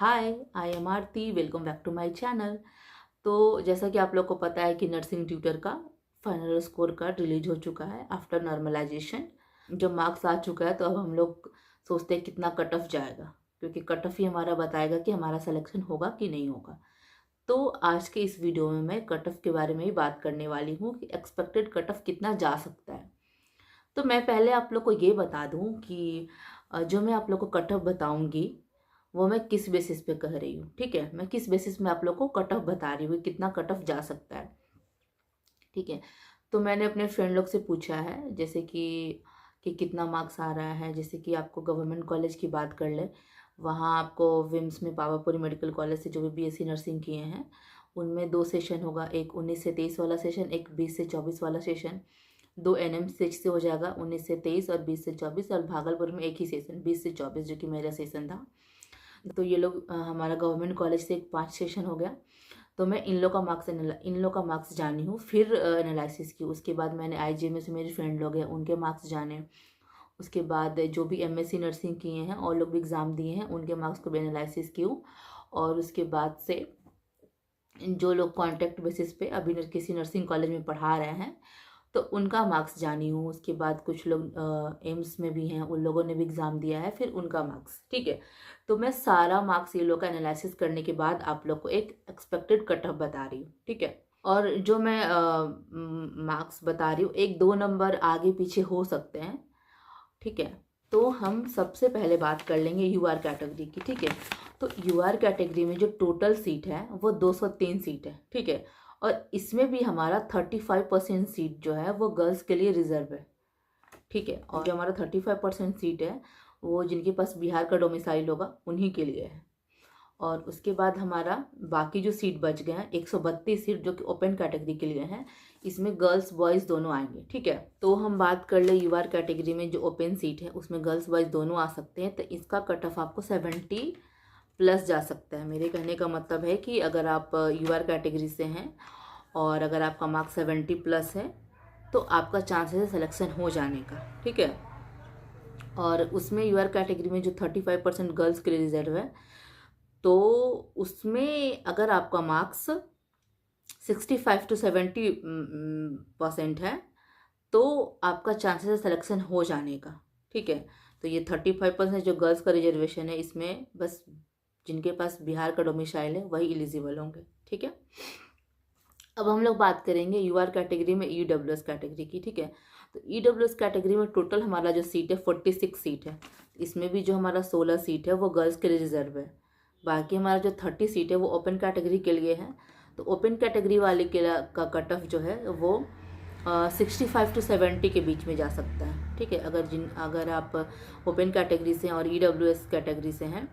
Hi, I am Aarti. Welcome back to my channel. तो जैसा कि आप लोग को पता है कि नर्सिंग ट्यूटर का फाइनल स्कोर कार्ड रिलीज हो चुका है आफ्टर नॉर्मलाइजेशन। जब मार्क्स आ चुका है तो अब हम लोग सोचते हैं कितना कट ऑफ जाएगा, क्योंकि कट ऑफ ही हमारा बताएगा कि हमारा सिलेक्शन होगा कि नहीं होगा। तो आज के इस वीडियो में मैं कट ऑफ के बारे में ही बात करने वाली हूँ कि एक्सपेक्टेड कट ऑफ कितना जा सकता है। तो मैं पहले आप लोग को ये बता दूँ कि जो मैं आप लोग को कट ऑफ बताऊँगी वो मैं किस बेसिस पे कह रही हूँ। ठीक है, मैं किस बेसिस में आप लोग को कट ऑफ बता रही हूँ, कितना कट ऑफ जा सकता है। ठीक है, तो मैंने अपने फ्रेंड लोग से पूछा है, जैसे कि कितना मार्क्स आ रहा है। जैसे कि आपको गवर्नमेंट कॉलेज की बात कर ले, वहाँ आपको विम्स में पावापुरी मेडिकल कॉलेज से जो भी बीएससी नर्सिंग किए हैं उनमें 2 सेशन होगा, एक 19 से 23 वाला सेशन, एक 20 से 24 वाला सेशन। 2 एनएमसीएच से हो जाएगा 19 से 23 और 20 से 24, और भागलपुर में एक ही सेशन 20 से 24 जो कि मेरा सेशन था। तो ये लोग हमारा गवर्नमेंट कॉलेज से 5 सेशन हो गया। तो मैं इन लोग का मार्क्स जानी हूँ, फिर एनालिसिस की। उसके बाद मैंने आईजीएमए से मेरे फ्रेंड लोग हैं उनके मार्क्स जाने। उसके बाद जो भी एमएससी नर्सिंग किए हैं और लोग भी एग्ज़ाम दिए हैं उनके मार्क्स को भी एनालिसिस की। और उसके बाद से जो लोग कॉन्ट्रैक्ट बेसिस पे अभी किसी नर्सिंग कॉलेज में पढ़ा रहे हैं तो उनका मार्क्स जानी हूँ। उसके बाद कुछ लोग एम्स में भी हैं, उन लोगों ने भी एग्ज़ाम दिया है, फिर उनका मार्क्स। ठीक है, तो मैं सारा मार्क्स ये लोग का एनालिसिस करने के बाद आप लोग को एक एक्सपेक्टेड कट ऑफ बता रही हूँ। ठीक है, और जो मैं मार्क्स बता रही हूँ 1-2 नंबर आगे पीछे हो सकते हैं। ठीक है, तो हम सबसे पहले बात कर लेंगे यूआर कैटेगरी की। ठीक है, तो यूआर कैटेगरी में जो टोटल सीट है वो 203 सीट है। ठीक है, और इसमें भी हमारा 35% सीट जो है वो गर्ल्स के लिए रिजर्व है। ठीक है, और जो हमारा 35% सीट है वो जिनके पास बिहार का डोमिसाइल होगा उन्हीं के लिए है। और उसके बाद हमारा बाकी जो सीट बच गए हैं 132 सीट जो कि ओपन कैटेगरी के लिए हैं, इसमें गर्ल्स बॉयज़ दोनों आएंगे। ठीक है, तो हम बात कर ले यूआर कैटेगरी में जो ओपन सीट है उसमें गर्ल्स बॉयज़ दोनों आ सकते हैं। तो इसका कट ऑफ आपको 70 प्लस जा सकता है। मेरे कहने का मतलब है कि अगर आप यूआर कैटेगरी से हैं और अगर आपका मार्क्स 70 प्लस है तो आपका चांसेस है सिलेक्शन हो जाने का। ठीक है, और उसमें यूआर कैटेगरी में जो 35% गर्ल्स के लिए रिजर्व है, तो उसमें अगर आपका मार्क्स 65 to 70% है तो आपका चांसेस है सिलेक्शन हो जाने का। ठीक है, तो ये 35% जो गर्ल्स का रिजर्वेशन है इसमें बस जिनके पास बिहार का डोमिसाइल है वही एलिजिबल होंगे। ठीक है, अब हम लोग बात करेंगे यूआर कैटेगरी में ईडब्ल्यूएस कैटेगरी की। ठीक है, तो ईडब्ल्यूएस कैटेगरी में टोटल हमारा जो सीट है 46 सीट है। इसमें भी जो हमारा 16 सीट है वो गर्ल्स के लिए रिजर्व है। बाकी हमारा जो 30 सीट है वो ओपन कैटेगरी के लिए है। तो ओपन कैटेगरी वाले का कट ऑफ जो है वो 65 to 70 के बीच में जा सकता है। ठीक है, अगर आप ओपन कैटेगरी से हैं और ईडब्ल्यूएस कैटेगरी से हैं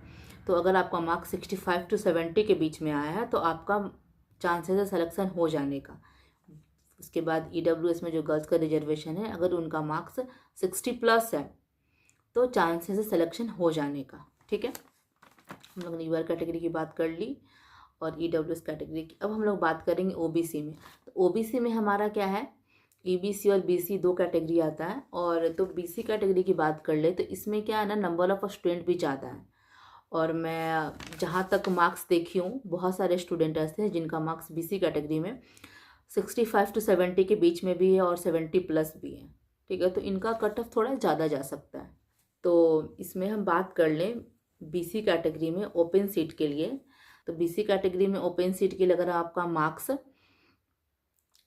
तो अगर आपका मार्क्स 65 to 70 के बीच में आया है तो आपका चांसेस है सिलेक्शन हो जाने का। उसके बाद ईडब्ल्यूएस में जो गर्ल्स का रिजर्वेशन है अगर उनका मार्क्स 60 प्लस है तो चांसेस है सिलेक्शन हो जाने का। ठीक है, हम लोग ने यूआर कैटेगरी की बात कर ली और ईडब्ल्यूएस कैटेगरी की। अब हम लोग बात करेंगे ओबीसी में। तो ओबीसी में हमारा क्या है, ईबीसी और बीसी 2 कैटेगरी आता है। और तो बीसी कैटेगरी की बात कर ले तो इसमें क्या है ना, नंबर ऑफ स्टूडेंट भी ज़्यादा है। और मैं जहाँ तक मार्क्स देखी हूँ बहुत सारे स्टूडेंट ऐसे हैं जिनका मार्क्स बीसी कैटेगरी में 65 to 70 के बीच में भी है और 70 प्लस भी है। ठीक है, तो इनका कट ऑफ थोड़ा ज़्यादा जा सकता है। तो इसमें हम बात कर लें बीसी कैटेगरी में ओपन सीट के लिए। तो बीसी कैटेगरी में ओपन सीट के लिए अगर आपका मार्क्स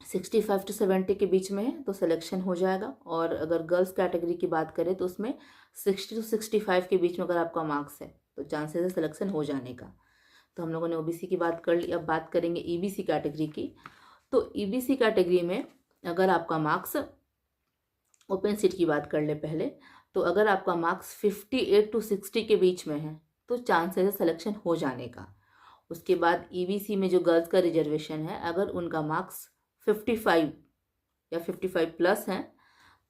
65 to 70 के बीच में है तो सिलेक्शन हो जाएगा। और अगर गर्ल्स कैटेगरी की बात करें तो उसमें 60 to 65 के बीच में अगर आपका मार्क्स है तो चांसेस है सिलेक्शन हो जाने का। तो हम लोगों ने ओबीसी की बात कर ली। अब बात करेंगे ईबीसी कैटेगरी की। तो ईबीसी कैटेगरी में अगर आपका मार्क्स, ओपन सीट की बात कर ले पहले, तो अगर आपका मार्क्स 58 to 60 के बीच में है तो चांसेस है सिलेक्शन हो जाने का। उसके बाद ईबीसी में जो गर्ल्स का रिजर्वेशन है अगर उनका मार्क्स 55 या 55 प्लस है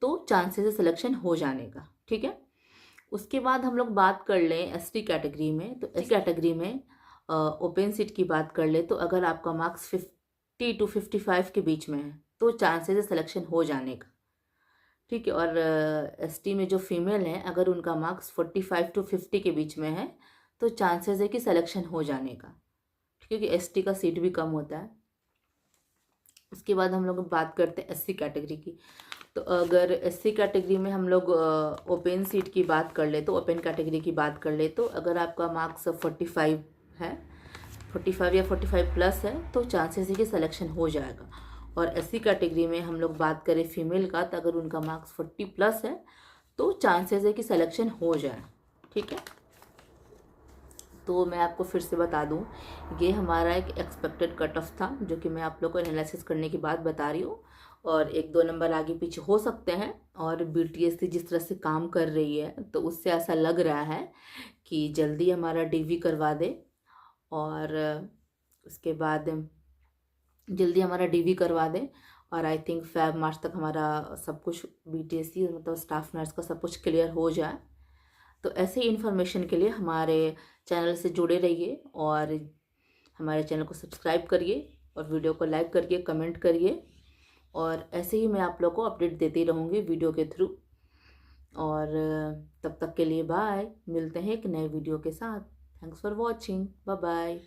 तो चांसेस है सिलेक्शन हो जाने का। ठीक है, उसके बाद हम लोग बात कर लें एसटी कैटेगरी में। तो एस कैटेगरी में ओपन सीट की बात कर ले तो अगर आपका मार्क्स 50 to 55 के बीच में है तो चांसेस है सिलेक्शन हो जाने का। ठीक है, और एसटी में जो फीमेल हैं अगर उनका मार्क्स 45 to 50 के बीच में है तो चांसेस है कि सिलेक्शन हो जाने का, क्योंकि एसटी का सीट भी कम होता है। उसके बाद हम लोग बात करते हैं एससी कैटेगरी की। तो अगर एससी कैटेगरी में हम लोग ओपन सीट की बात कर ले, तो ओपन कैटेगरी की बात कर ले, तो अगर आपका मार्क्स 45 है, 45 या 45 प्लस है, तो चांसेस है कि सिलेक्शन हो जाएगा। और एससी कैटेगरी में हम लोग बात करें फीमेल का, तो अगर उनका मार्क्स 40 प्लस है तो चांसेस है कि सिलेक्शन हो जाए। ठीक है, तो मैं आपको फिर से बता दूं, ये हमारा एक एक्सपेक्टेड कट ऑफ था, जो कि मैं आप लोग को एनालिसिस करने के बाद बता रही हूँ। और 1-2 नंबर आगे पीछे हो सकते हैं। और बीटीएससी जिस तरह से काम कर रही है, तो उससे ऐसा लग रहा है कि जल्दी हमारा डीवी करवा दे, और उसके बाद जल्दी हमारा डीवी करवा दे। और आई थिंक फेब मार्च तक हमारा सब कुछ बीटीएससी मतलब स्टाफ नर्स का सब कुछ क्लियर हो जाए। तो ऐसे ही इन्फॉर्मेशन के लिए हमारे चैनल से जुड़े रहिए, और हमारे चैनल को सब्सक्राइब करिए, और वीडियो को लाइक करिए, कमेंट करिए। और ऐसे ही मैं आप लोग को अपडेट देती रहूँगी वीडियो के थ्रू। और तब तक के लिए बाय, मिलते हैं एक नए वीडियो के साथ। Thanks for watching, bye bye.